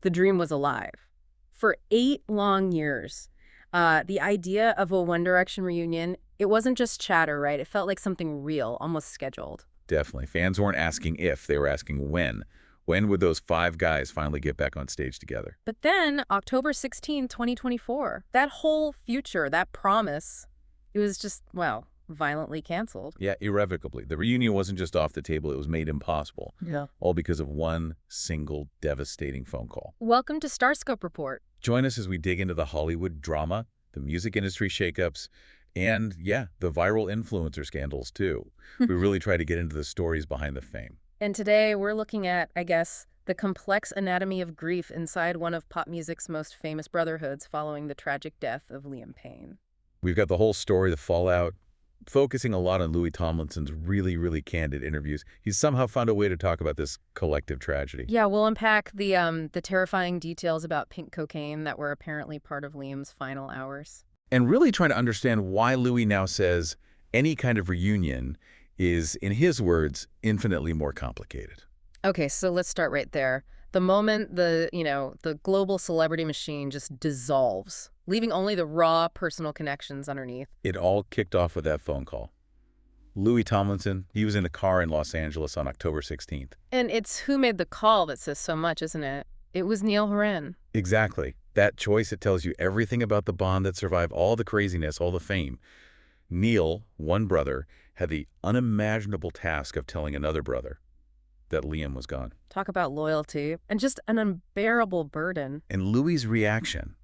the dream was alive. For 8 long years, the idea of a One Direction reunion, it wasn't just chatter, right? It felt like something real, almost scheduled. Definitely. Fans weren't asking if, they were asking when. When would those 5 guys finally get back on stage together? But then, October 16, 2024, that whole future, that promise, it was just, well, violently canceled. Yeah, irrevocably. The reunion wasn't just off the table, it was made impossible. Yeah. All because of one single devastating phone call. Welcome to Starscope Report. Join us as we dig into the Hollywood drama, the music industry shakeups, and, yeah, the viral influencer scandals, too. We really try to get into the stories behind the fame. And today we're looking at, I guess, the complex anatomy of grief inside one of pop music's most famous brotherhoods following the tragic death of Liam Payne. We've got the whole story, the fallout, focusing a lot on Louis Tomlinson's really candid interviews. He's somehow found a way to talk about this collective tragedy. Yeah, we'll unpack the terrifying details about pink cocaine that were apparently part of Liam's final hours. And really trying to understand why Louis now says any kind of reunion is, in his words, infinitely more complicated. Okay, so let's start right there. The moment the global celebrity machine just dissolves, leaving only the raw personal connections underneath. It all kicked off with that phone call. Louis Tomlinson, he was in a car in Los Angeles on October 16th. And it's who made the call that says so much, isn't it? It was Niall Horan. Exactly. That choice, it tells you everything about the bond that survived all the craziness, all the fame. Neil, one brother, had the unimaginable task of telling another brother that Liam was gone. Talk about loyalty and just an unbearable burden. And Louis's reaction,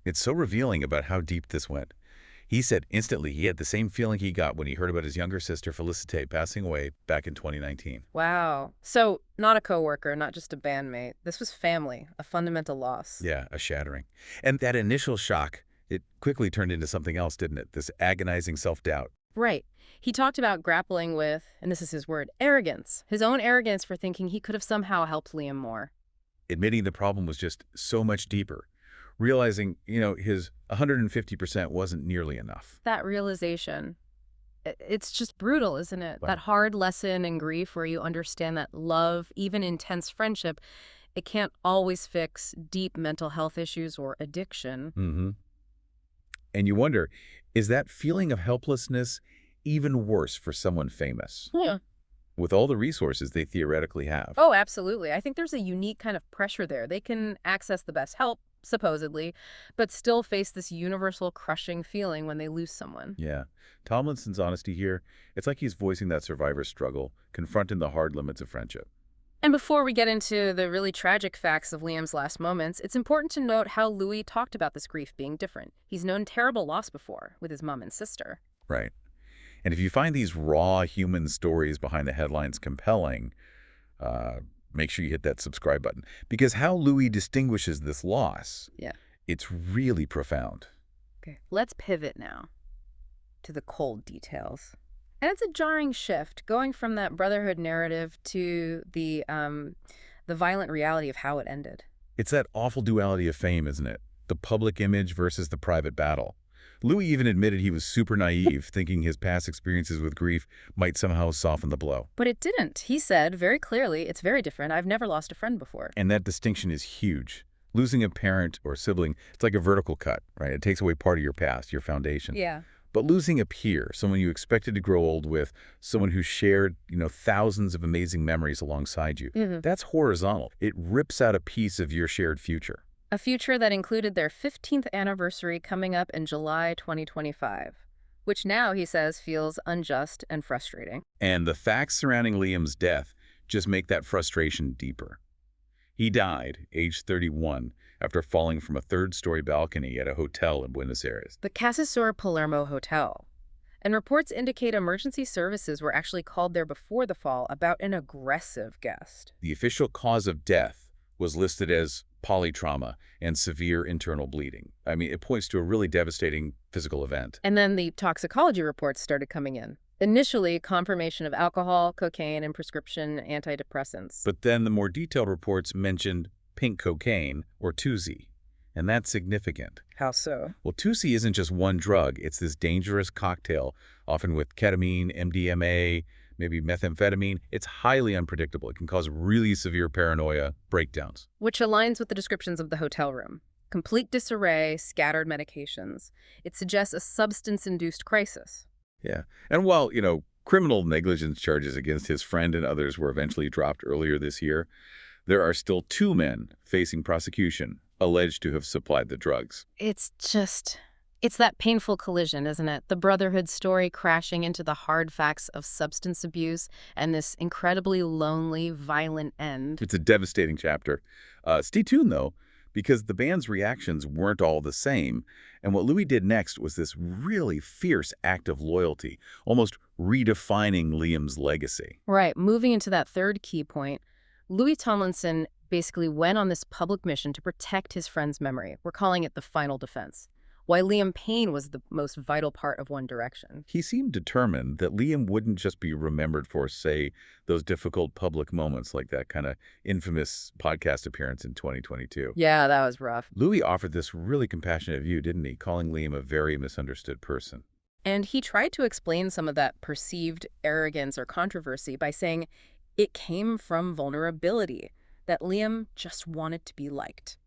it's so revealing about how deep this went. He said instantly he had the same feeling he got when he heard about his younger sister Felicite passing away back in 2019. Wow. So not a coworker, not just a bandmate. This was family, a fundamental loss. Yeah, a shattering. And that initial shock, it quickly turned into something else, didn't it? This agonizing self-doubt. Right. He talked about grappling with, and this is his word, arrogance. His own arrogance for thinking he could have somehow helped Liam more. Admitting the problem was just so much deeper. Realizing, his 150% wasn't nearly enough. That realization, it's just brutal, isn't it? Wow. That hard lesson in grief where you understand that love, even intense friendship, it can't always fix deep mental health issues or addiction. Mm-hmm. And you wonder, is that feeling of helplessness even worse for someone famous? Yeah. With all the resources they theoretically have. Oh, absolutely. I think there's a unique kind of pressure there. They can access the best help, supposedly, but still face this universal crushing feeling when they lose someone. Yeah. Tomlinson's honesty here, it's like he's voicing that survivor's struggle, confronting the hard limits of friendship. And before we get into the really tragic facts of Liam's last moments, it's important to note how Louis talked about this grief being different. He's known terrible loss before, with his mom and sister. Right. And if you find these raw human stories behind the headlines compelling, make sure you hit that subscribe button. Because how Louis distinguishes this loss, it's really profound. Okay, let's pivot now to the cold details. And it's a jarring shift, going from that Brotherhood narrative to the violent reality of how it ended. It's that awful duality of fame, isn't it? The public image versus the private battle. Louis even admitted he was super naive, thinking his past experiences with grief might somehow soften the blow. But it didn't. He said very clearly, it's very different. I've never lost a friend before. And that distinction is huge. Losing a parent or sibling, it's like a vertical cut, right? It takes away part of your past, your foundation. Yeah. But losing a peer, someone you expected to grow old with, someone who shared, thousands of amazing memories alongside you, that's horizontal. It rips out a piece of your shared future. A future that included their 15th anniversary coming up in July 2025, which now, he says, feels unjust and frustrating. And the facts surrounding Liam's death just make that frustration deeper. He died, age 31, after falling from a third-story balcony at a hotel in Buenos Aires. The Casa Sur Palermo Hotel. And reports indicate emergency services were actually called there before the fall about an aggressive guest. The official cause of death was listed as polytrauma and severe internal bleeding. I mean, it points to a really devastating physical event. And then the toxicology reports started coming in. Initially, confirmation of alcohol, cocaine, and prescription antidepressants. But then the more detailed reports mentioned pink cocaine, or 2Z. And that's significant. How so? Well, 2Z isn't just one drug. It's this dangerous cocktail, often with ketamine, MDMA, maybe methamphetamine. It's highly unpredictable. It can cause really severe paranoia, breakdowns. Which aligns with the descriptions of the hotel room. Complete disarray, scattered medications. It suggests a substance-induced crisis. Yeah. And while, criminal negligence charges against his friend and others were eventually dropped earlier this year, there are still 2 men facing prosecution alleged to have supplied the drugs. It's that painful collision, isn't it? The Brotherhood story crashing into the hard facts of substance abuse and this incredibly lonely, violent end. It's a devastating chapter. Stay tuned, though, because the band's reactions weren't all the same, and what Louis did next was this really fierce act of loyalty, almost redefining Liam's legacy. Right, moving into that third key point, Louis Tomlinson basically went on this public mission to protect his friend's memory. We're calling it the final defense. While Liam Payne was the most vital part of One Direction. He seemed determined that Liam wouldn't just be remembered for, say, those difficult public moments like that kind of infamous podcast appearance in 2022. Yeah, that was rough. Louis offered this really compassionate view, didn't he, calling Liam a very misunderstood person. And he tried to explain some of that perceived arrogance or controversy by saying it came from vulnerability, that Liam just wanted to be liked.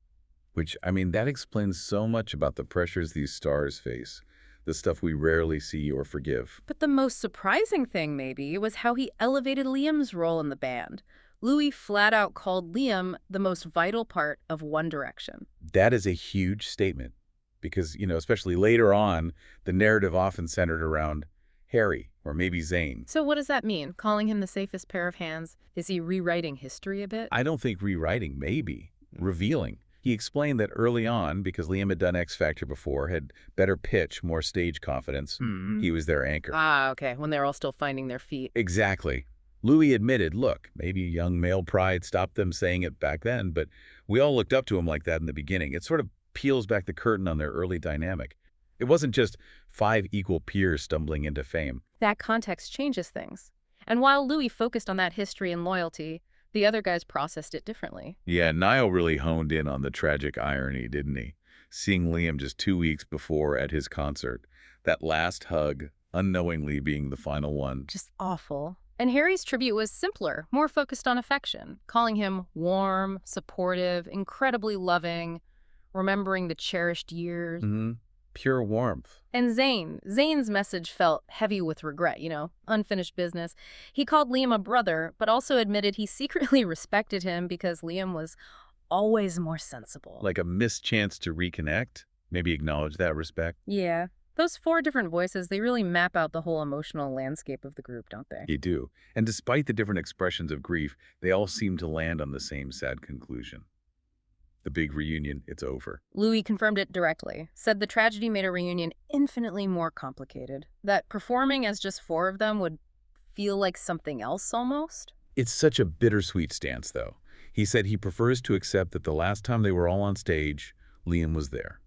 Which, that explains so much about the pressures these stars face, the stuff we rarely see or forgive. But the most surprising thing, maybe, was how he elevated Liam's role in the band. Louis flat out called Liam the most vital part of One Direction. That is a huge statement because, especially later on, the narrative often centered around Harry or maybe Zayn. So what does that mean? Calling him the safest pair of hands? Is he rewriting history a bit? I don't think rewriting, maybe. Revealing. He explained that early on, because Liam had done X Factor before, had better pitch, more stage confidence, he was their anchor. Ah, okay, when they're all still finding their feet. Exactly. Louis admitted, look, maybe young male pride stopped them saying it back then, but we all looked up to him like that in the beginning. It sort of peels back the curtain on their early dynamic. It wasn't just 5 equal peers stumbling into fame. That context changes things. And while Louis focused on that history and loyalty, the other guys processed it differently. Yeah, Niall really honed in on the tragic irony, didn't he? Seeing Liam just 2 weeks before at his concert. That last hug, unknowingly being the final one. Just awful. And Harry's tribute was simpler, more focused on affection, calling him warm, supportive, incredibly loving, remembering the cherished years. Pure warmth. And Zayn's message felt heavy with regret, unfinished business. He called Liam a brother, but also admitted he secretly respected him because Liam was always more sensible. Like a missed chance to reconnect? Maybe acknowledge that respect? Yeah. Those 4 different voices, they really map out the whole emotional landscape of the group, don't they? They do. And despite the different expressions of grief, they all seem to land on the same sad conclusion. The big reunion, it's over. Louis confirmed it directly, said the tragedy made a reunion infinitely more complicated, that performing as just 4 of them would feel like something else almost. It's such a bittersweet stance, though. He said he prefers to accept that the last time they were all on stage, Liam was there.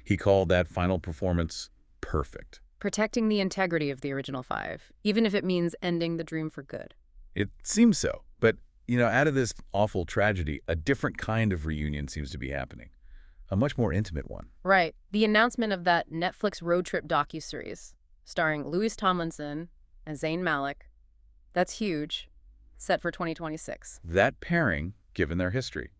He called that final performance perfect. Protecting the integrity of the original 5, even if it means ending the dream for good. It seems so, but out of this awful tragedy, a different kind of reunion seems to be happening. A much more intimate one. Right. The announcement of that Netflix road trip docuseries, starring Louis Tomlinson and Zayn Malik, that's huge, set for 2026. That pairing, given their history,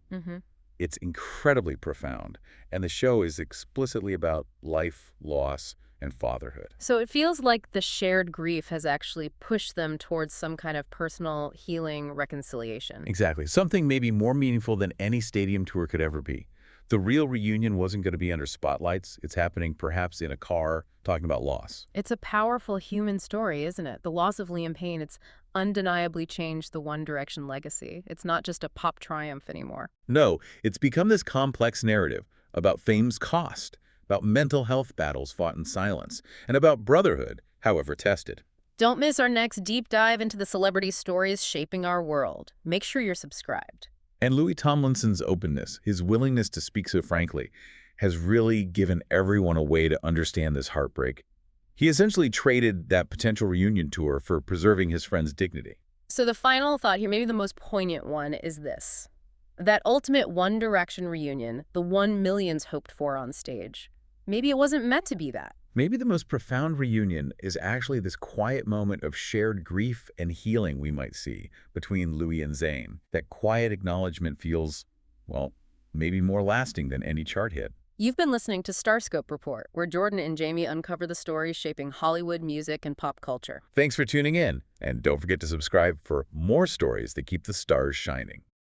it's incredibly profound, and the show is explicitly about life, loss, and fatherhood. So it feels like the shared grief has actually pushed them towards some kind of personal healing reconciliation. Exactly. Something maybe more meaningful than any stadium tour could ever be. The real reunion wasn't going to be under spotlights. It's happening perhaps in a car, talking about loss. It's a powerful human story, isn't it? The loss of Liam Payne, it's undeniably changed the One Direction legacy. It's not just a pop triumph anymore. No, it's become this complex narrative about fame's cost, about mental health battles fought in silence, and about brotherhood, however tested. Don't miss our next deep dive into the celebrity stories shaping our world. Make sure you're subscribed. And Louis Tomlinson's openness, his willingness to speak so frankly, has really given everyone a way to understand this heartbreak. He essentially traded that potential reunion tour for preserving his friend's dignity. So the final thought here, maybe the most poignant one, is this. That ultimate One Direction reunion, the one millions hoped for on stage, maybe it wasn't meant to be that. Maybe the most profound reunion is actually this quiet moment of shared grief and healing we might see between Louis and Zayn. That quiet acknowledgement feels, well, maybe more lasting than any chart hit. You've been listening to Starscope Report, where Jordan and Jamie uncover the stories shaping Hollywood, music, and pop culture. Thanks for tuning in, and don't forget to subscribe for more stories that keep the stars shining.